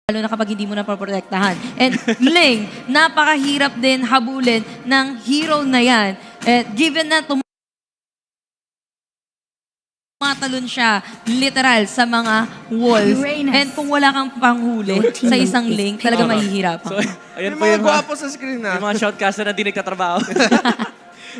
lalo na kapag hindi mo na paprotektahan. And Ling, napakahirap din habulin ng hero na yan. Given na tumatalon siya literal sa mga walls. And kung wala kang panghuli sa isang Ling, talaga mahihirap. So, May ayan po mga yung gwapo sa screen na. yung mga shoutcaster na di nagtatrabaho.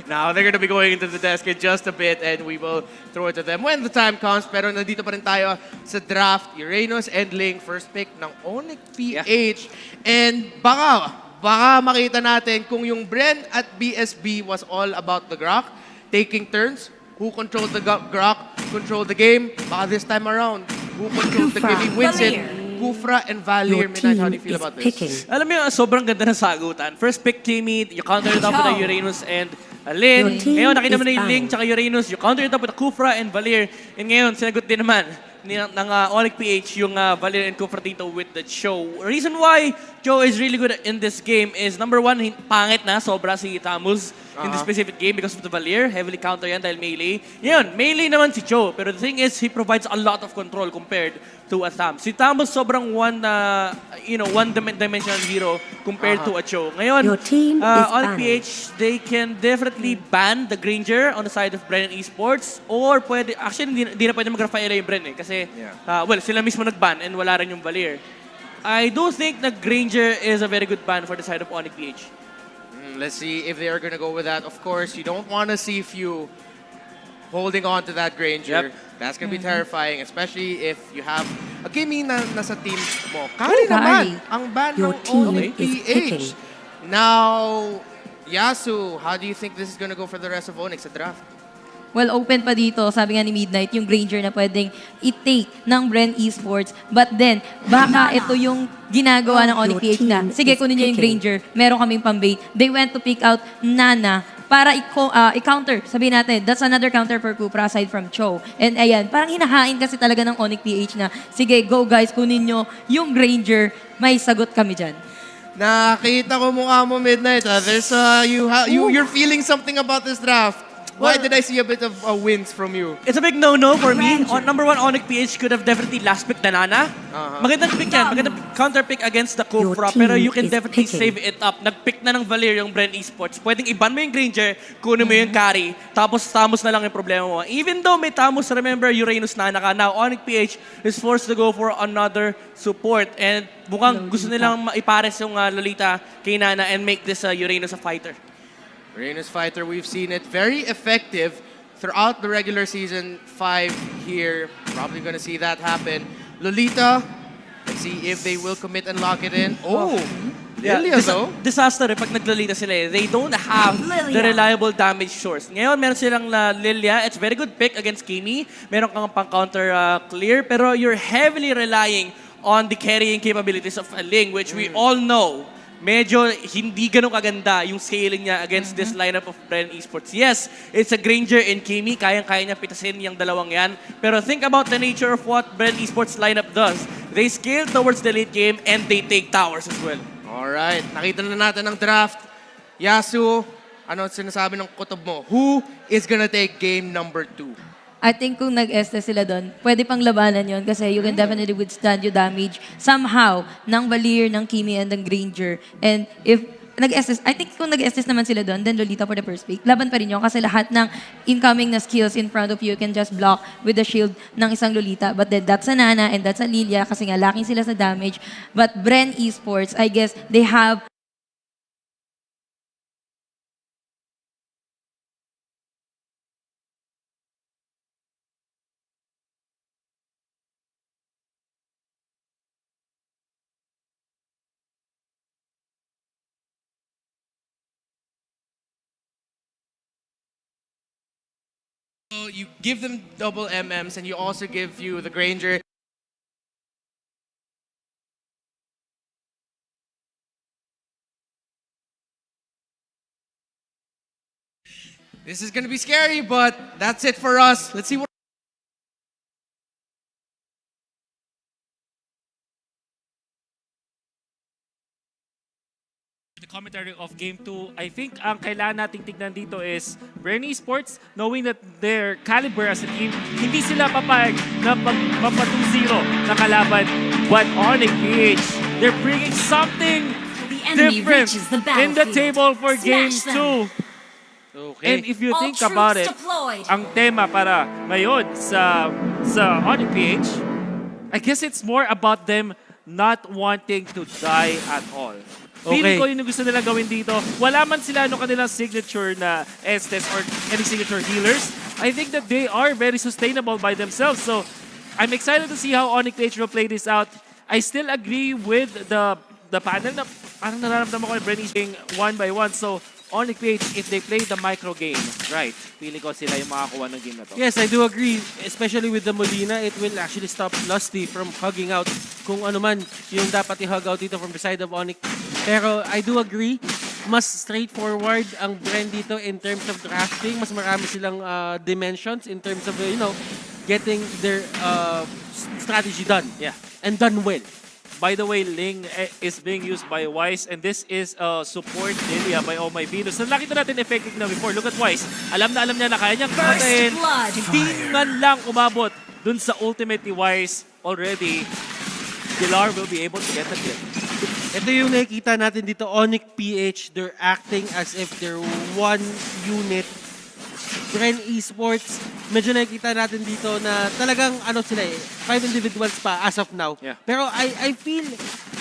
Now, they're gonna be going into the desk in just a bit and we will throw it to them when the time comes. Pero nandito pa rin tayo sa draft. Uranus and Ling, first pick ng ONIC PH. And baka makita natin kung yung BREN at BSB was all about the Grok, taking turns. Who controlled the Grok, controlled the game. Baka this time around, who controls the game, wins it. Kufra and Valir. Midnight, how do you feel about this? Alam mo yung sobrang ganda ng sagutan. First pick, Timmy, you counter it up with the Uranus and Ling. Ngayon, nakita mo na yung Ling tsaka Uranus, you counter it up with the Kufra and Valir. And ngayon, sinagot din naman ng ONIC PH yung Valir and Kufra dito with the Cho. Reason why Cho is really good in this game is number one, pangit na sobra si Tamus in this specific game because of the Valir. Heavily counter yan dahil melee. Yun, melee naman si Cho. Pero the thing is, he provides a lot of control compared to a Tam. Si Tamus sobrang one-dimensional hero compared to a Cho. Ngayon, ONIC PH, they can definitely ban the Granger on the side of BREN Esports or pwede, actually hindi na pwede mag-Rafaela yung BREN kasi, well, sila mismo nag-ban and wala rin yung Valir. I do think the Granger is a very good ban for the side of ONIC PH. Let's see if they are going to go with that. Of course, you don't want to see few holding on to that Granger. That's going to be terrifying, especially if you have a gaming na nasa team mo. Kari naman ang ban ng ONIC PH. Now, Yasu, how do you think this is going to go for the rest of ONIC sa draft? Well, open pa dito, sabi nga ni Midnight, yung Granger na pwedeng i-take ng BREN Esports. But then, baka ito yung ginagawa ng ONIC PH na, sige, kunin niyo yung Granger, meron kaming pambait. They went to pick out Nana para i-counter. Sabihin natin, that's another counter for Kupra aside from Cho. And ayan, parang hinahain kasi talaga ng ONIC PH na, sige, go guys, kunin nyo yung Granger, may sagot kami dyan. Nakita ko mukha mo, Midnight. There's, you're feeling something about this draft. Why did I see a bit of wins from you? It's a big no-no for me. Number one, ONIC PH could have definitely last pick the Nana. Magandang pick yan. Magandang counter pick against the Kufra. Pero you can definitely save it up. Nag-pick na ng Valir yung BREN Esports. Pwedeng iban mo yung Granger, kunin mo yung carry, tapos Tamus na lang yung problema mo. Even though may Tamus, remember, Uranus Nana ka. Now, ONIC PH is forced to go for another support. And mukhang gusto nilang maipares yung Lolita kay Nana and make this Uranus a fighter. Uranus Fighter, we've seen it very effective throughout the regular season 5 here. Probably gonna see that happen. Lolita, let's see if they will commit and lock it in. Oh, Lilia though. Disaster pag nag-Lolita sila eh. They don't have the reliable damage source. Ngayon, meron silang Lilia. It's very good pick against Kimi. Meron kang pang-counter clear. Pero you're heavily relying on the carrying capabilities of Ling, which we all know medyo hindi ganun kaganda yung scaling niya against this lineup of BREN Esports. Yes, it's a Granger and Kimi. Kayang-kaya niya pitasin yung dalawang yan. Pero think about the nature of what BREN Esports lineup does. They scale towards the late game and they take towers as well. Alright, nakita na natin ang draft. Yasu, ano sinasabi ng kutob mo? Who is gonna take game number 2? I think kung nag-Estes sila doon, pwede pang labanan yon kasi you can definitely withstand yung damage somehow ng Valir, ng Kimi, and ng Granger. And if nag-Estes, I think kung nag-Estes naman sila doon, then Lolita for the first pick, laban pa rin yun kasi lahat ng incoming na skills in front of you can just block with the shield ng isang Lolita. But then that's a Nana and that's a Lilia kasi nga lacking sila sa damage. But BREN Esports, I guess, they have So you give them double MMs and you also give you the Granger. This is gonna be scary, but that's it for us. Let's see what the commentary of Game 2, I think ang kailangan nating tignan dito is BREN Esports, knowing that their caliber as a team, hindi sila papayag na magpa 2-0 na kalaban But ONIC PH, they're bringing something The enemy different reaches the in the battlefield. table for game Smash them. 2. Okay. And if you All think about it, troops deployed. ang tema para ngayon sa ONIC PH, I guess it's more about them not wanting to die at all. Feeling ko yun yung gusto nilang gawin dito. Wala man sila kanilang signature na Estes or any signature healers. I think that they are very sustainable by themselves. So, I'm excited to see how ONIC PH will play this out. I still agree with the panel na parang nararamdaman ko na BREN is being 1 by 1. So, ONIC PH, if they play the micro game, right, feeling ko sila yung makakuha ng game na to. Yes, I do agree. Especially with the Molina, it will actually stop Lusty from hugging out kung ano man yung dapat i-hug out dito from the side of ONIC. Pero I do agree, mas straightforward ang BREN dito in terms of drafting. Mas marami silang dimensions in terms of, getting their strategy done. Yeah. And done well. By the way, Ling is being used by Wise, and this is support Lilia by Oh My Venus. So, nakita natin effective na before. Look at Wise. Alam niya na kaya niyang katayin. blood. Hindi man lang umabot dun sa ultimate ni Wise already. Pilar will be able to get the kill. Ito yung nakikita natin dito, ONIC PH, they're acting as if they're one unit. BREN Esports, medyo nakikita natin dito na talagang sila 5 individuals pa as of now. Yeah. Pero I feel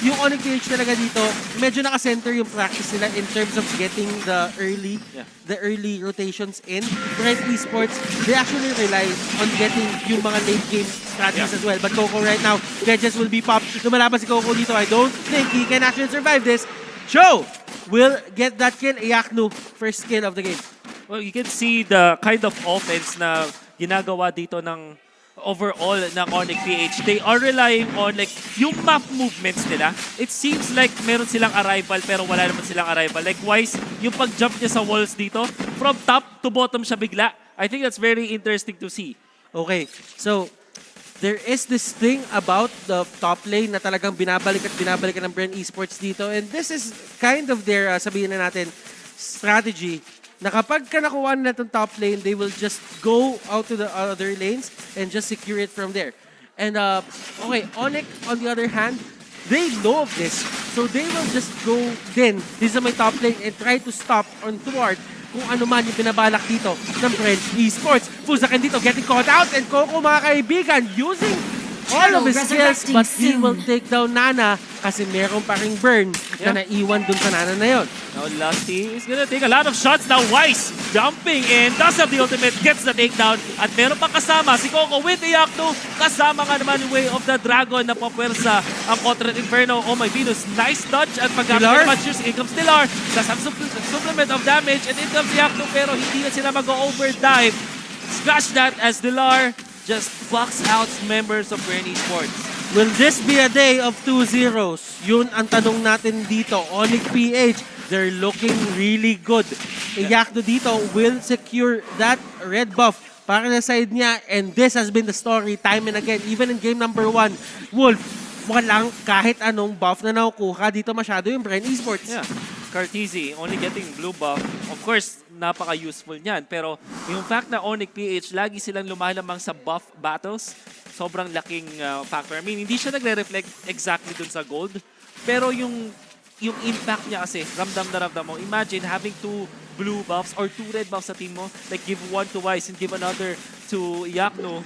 yung ONIC PH talaga dito, medyo naka-center yung practice nila in terms of getting the early rotations in. BREN Esports, they actually rely on getting yung mga late game strategies as well. But Coco right now, Gedges will be popped. Lumalaban si Coco dito. I don't think he can actually survive this. Cho will get that kill. Iyaknu, first kill of the game. Well, you can see the kind of offense na ginagawa dito ng overall ng ONIC PH. They are relying on yung map movements nila. It seems like meron silang arrival pero wala naman silang arrival. Likewise, yung pag-jump niya sa walls dito, from top to bottom siya bigla. I think that's very interesting to see. Okay, so there is this thing about the top lane na talagang binabalik ng BREN Esports dito, and this is kind of their, sabihin na natin, strategy na kapag ka nakuha nila itong top lane, they will just go out to the other lanes and just secure it from there. And okay, ONIC, on the other hand, they know of this. So they will just go din, this is my top lane, and try to stop on thwart kung ano man yung binabalak dito ng BREN Esports. Fusakin dito, getting caught out, and Coco, mga kaibigan, using all of his skills, but he will take down Nana kasi meron pa ring burn na naiwan dun sa Nana na yun. Now Lusty is gonna take a lot of shots. Now Wise jumping in, does have the ultimate, gets the takedown. At meron pang kasama si Coco with Iyaknu. Kasama nga naman yung Way of the Dragon na papwersa ang Contract Inferno. Oh My Venus, nice dodge. At pag-gamit naman, in comes Pilar. Does have supplement of damage. And in comes Iyaknu, pero hindi na sila mag-overdive. Scratch that as Dilar just box out members of BREN Esports. Will this be a day of 2-0s? Yun ang tanong natin dito. ONIC PH, they're looking really good. Iyaknu dito will secure that red buff para na side niya, and this has been the story time and again. Even in game number 1, Wolf, walang kahit anong buff na nakukuha dito masyado yung BREN Esports. Yeah. Cartesi only getting blue buff. Of course, napaka-useful niyan. Pero yung fact na ONIC PH, lagi silang lumalamang sa buff battles, sobrang laking factor. I mean, hindi siya nagre-reflect exactly dun sa gold. Pero yung impact niya kasi, ramdam na ramdam mo. Imagine having 2 blue buffs or 2 red buffs sa team mo. Like, give one to Wise and give another to Iyaknu.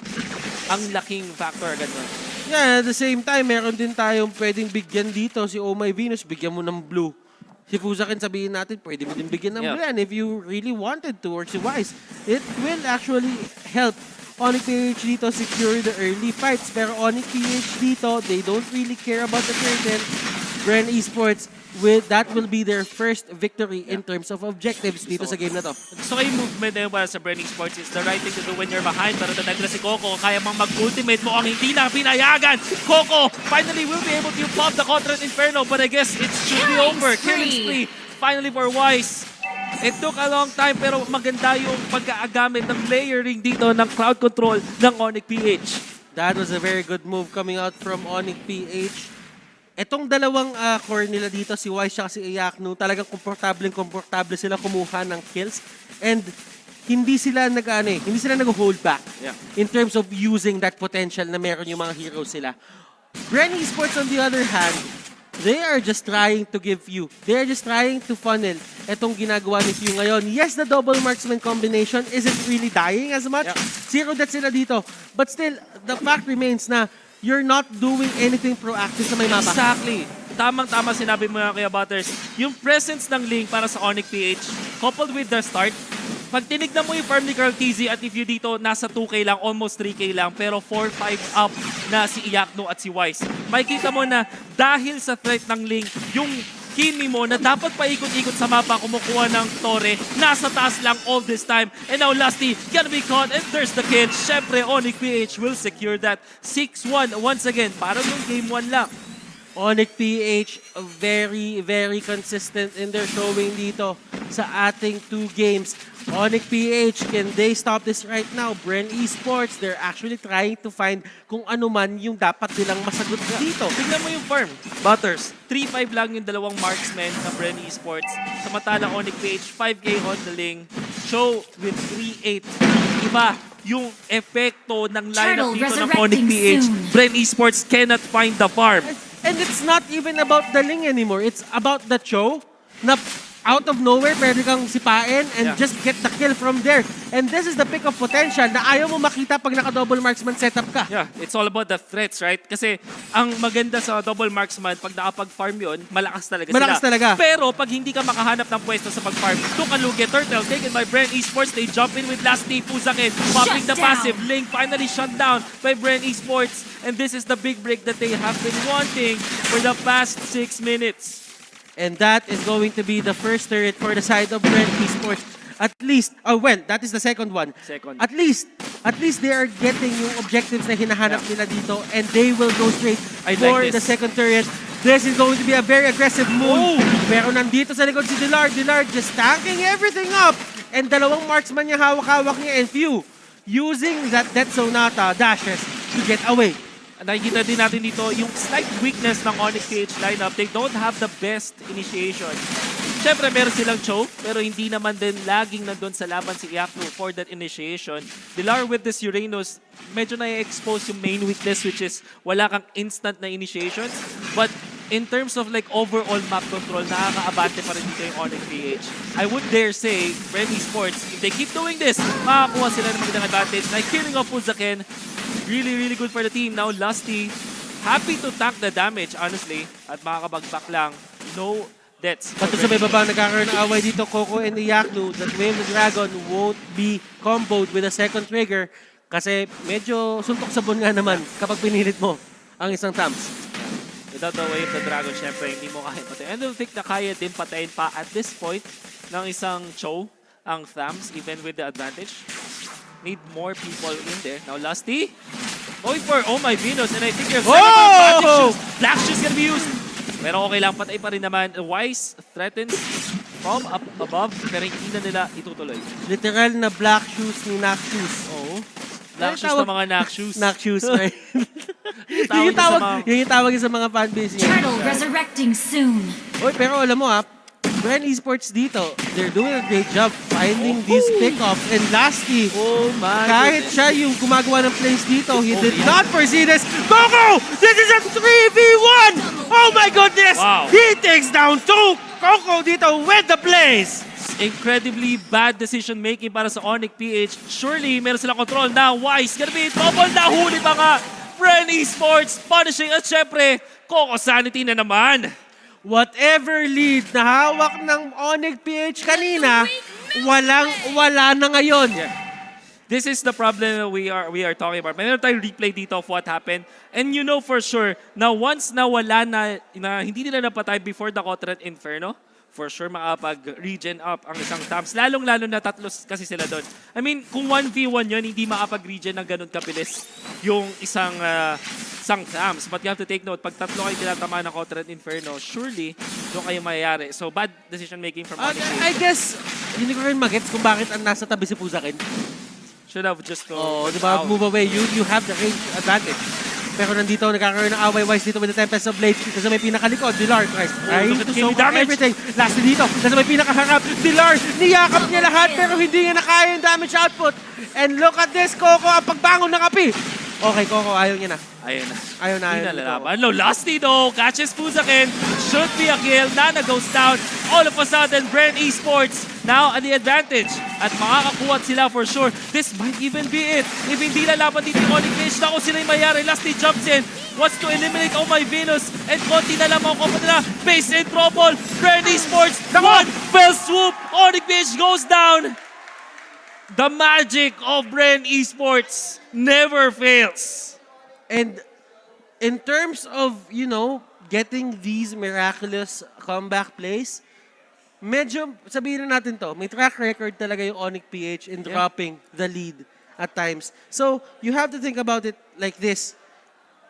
Ang laking factor agad nun. Yeah, at the same time, meron din tayong pwedeng bigyan dito. Si Oh My Venus, bigyan mo ng blue. Si Fusakin, sabihin natin, pwede mo din bigyan ng BREN if you really wanted to, or si Wise. It will actually help ONIC PH dito secure the early fights. Pero ONIC PH dito, they don't really care about the curtain. BREN Esports, that will be their first victory in terms of objectives dito sa game na to. So yung movement na yun para sa BREN Esports is the right thing to do when you're behind. Pero the time na si Coco, kaya mang mag-ultimate mo ang hindi na pinayagan. Coco finally will be able to pop the Contract Inferno, but I guess it should be over. Killing spree finally for Wise. It took a long time pero maganda yung pagkaagamit ng layering dito ng crowd control ng ONIC PH. That was a very good move coming out from ONIC PH. Etong dalawang core nila dito, si Wise at si Iyaknu, talagang komportable sila kumuha ng kills. And hindi sila nag-hold back in terms of using that potential na meron yung mga heroes sila. BREN Esports, on the other hand, they are just trying to give you. They are just trying to funnel itong ginagawa ni Few ngayon. Yes, the double marksman combination isn't really dying as much. Zero death sila dito. But still, the fact remains na you're not doing anything proactive sa may mapa. Exactly. Tamang-tama sinabi mo nga kaya Butters. Yung presence ng Link para sa ONIC PH, coupled with the start, pag tinignan mo yung farm ni Carl KZ at if you dito, nasa 2K lang, almost 3K lang, pero 4-5 up na si Iyakno at si Wise. Makikita mo na dahil sa threat ng Link, yung Kimi mo na dapat paikot-ikot sa mapa kumukuha ng Torre, nasa taas lang all this time. And now Lusty gonna be caught and there's the kill. Syempre, ONIC PH will secure that 6-1 once again. Parang yung game 1 lang. ONIC PH, very, very consistent in their showing dito sa ating 2 games. ONIC PH, can they stop this right now? BREN Esports, they're actually trying to find kung ano man yung dapat nilang masagot dito. Tignan mo yung farm. Butters, 3-5 lang yung dalawang marksmen ng BREN Esports. Samantalang ONIC PH, 5K on the Ling. Show with 3-8. Iba yung epekto ng lineup dito ng ONIC PH. BREN Esports cannot find the farm. And it's not even about the Ling anymore. It's about the Cho na out of nowhere, pwede kang sipain and just get the kill from there. And this is the pick of potential na ayaw mo makita pag naka-double marksman setup ka. Yeah, it's all about the threats, right? Kasi ang maganda sa double marksman, pag nakapag-farm yun, malakas talaga sila. Malakas talaga. Pero pag hindi ka makahanap ng pwesto sa pag-farm, Tukaluge, Turtle, taken by BREN Esports, they jump in with Lasty, Puzakin, popping the passive. Link finally shut down by BREN Esports. And this is the big break that they have been wanting for the past 6 minutes. And that is going to be the first turret for the side of BREN Esports. At least, that is the second one. At least they are getting yung objectives na hinahanap nila dito and they will go straight for the second turret. This is going to be a very aggressive move. Pero nandito sa likod si Dillard. Dillard just tanking everything up. And dalawang marksman niya hawak-hawak niya and Few using that Death Sonata dashes to get away. Nakikita din natin dito yung slight weakness ng ONIC PH lineup. They don't have the best initiation. Siyempre, meron silang choke, pero hindi naman din laging nandun sa laban si Iyakno for that initiation. Dilar with this Uranus, medyo na-expose yung main weakness, which is wala kang instant na initiations. But in terms of like overall map control, nakaka-abante pa rin dito yung ONIC PH. I would dare say, BREN Esports, if they keep doing this, makakuha sila ng magandang advantage. Like killing off Puzakin, really, really good for the team. Now, Lusty, happy to tank the damage, honestly. At makakabagbak lang. No deaths. But sa may baba, nagkakaroon ng away dito, Coco and Iyakno. That Wave the Dragon won't be comboed with a second trigger kasi medyo suntok sabon nga naman kapag pinilit mo ang isang Tams. Without the Wave the Dragon, syempre, hindi mo kaya patayin. And I don't think na kaya din patayin pa at this point ng isang Cho, ang Thams, even with the advantage. Need more people in there. Now, Lusty going for Oh My Venus, and I think you're Black Shoes gonna be used. Pero okay lang, patay pa rin naman. Wise threatens from up above, pero hindi na nila itutuloy. Literal na Black Shoes ni Knock Shoes. Oo. Black Shoes na mga Knock Shoes. Knock Shoes, right? Yung tawag sa mga fanbase niya. Turtle resurrecting soon. Oy, pero alam mo BREN Esports dito, they're doing a great job finding these pickoffs. And lastly, kahit siya yung gumagawa ng plays dito, he did not foresee this. Coco! This is a 3v1! Oh my goodness! Wow. He takes down 2 Coco dito with the plays! Incredibly bad decision making para sa ONIC PH. Surely, meron silang control na. Wise gonna be double na huli pa nga. BREN Esports punishing at syempre, Coco Sanity na naman. Whatever lead na hawak ng ONIC PH kanina, wala na ngayon. Yeah. This is the problem we are talking about. Meron tayong replay dito of what happened. And you know for sure na once na wala na hindi nila napatay before the Cotret Inferno, for sure makapag-regen up ang isang Tams. Lalong-lalo na tatlo kasi sila doon. I mean, kung 1v1 yun, hindi makapag-regen ng ganun kabilis yung isang Tams. But you have to take note, pag tatlo kayo tinatama ng Cotret Inferno, surely doon kayo mayayari. So, bad decision making from ONIC. I guess, hindi ko rin magets kung bakit ang nasa tabi si Puzakin. Should have just go. Diba, move away. You have the range advantage. Pero nandito, nagkakaroon ng away-wise dito with the Tempest of Blade. Nasa may pinakalikod, Dillard tries trying to soak up everything. Lastly dito, nasa may pinakaharap, Dillard, niyakap niya lahat pero hindi niya nakaya yung damage output. And look at this, Coco, ang pagbangon ng api. Okay, Coco, ayaw niya na. Ayun na. Ayaw na, Hindi ayaw na ni Coco. lalaban. No, Lusty though, catches Fuzakin. Should be a kill. Nana goes down. All of a sudden, BREN Esports now at the advantage. At makakakuha sila for sure. This might even be it. If hindi lalaban dito yung ONIC Fish, naku sila'y mayari. Lusty jumps in. Wants to eliminate Oh My Venus. And konti na lang mga kompa nila. Base in trouble. BREN Esports. One fell swoop. ONIC Fish goes down. The magic of BREN Esports never fails. And in terms of, you know, getting these miraculous comeback plays, medyo, sabihin na natin to, may track record talaga yung ONIC PH in dropping the lead at times. So, you have to think about it like this.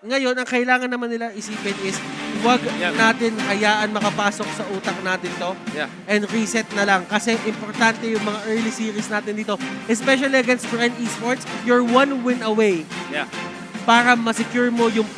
Ngayon, ang kailangan naman nila isipin is, huwag natin hayaan makapasok sa utak natin to and reset na lang. Kasi importante yung mga early series natin dito. Especially against BREN Esports, you're one win away para masecure mo yung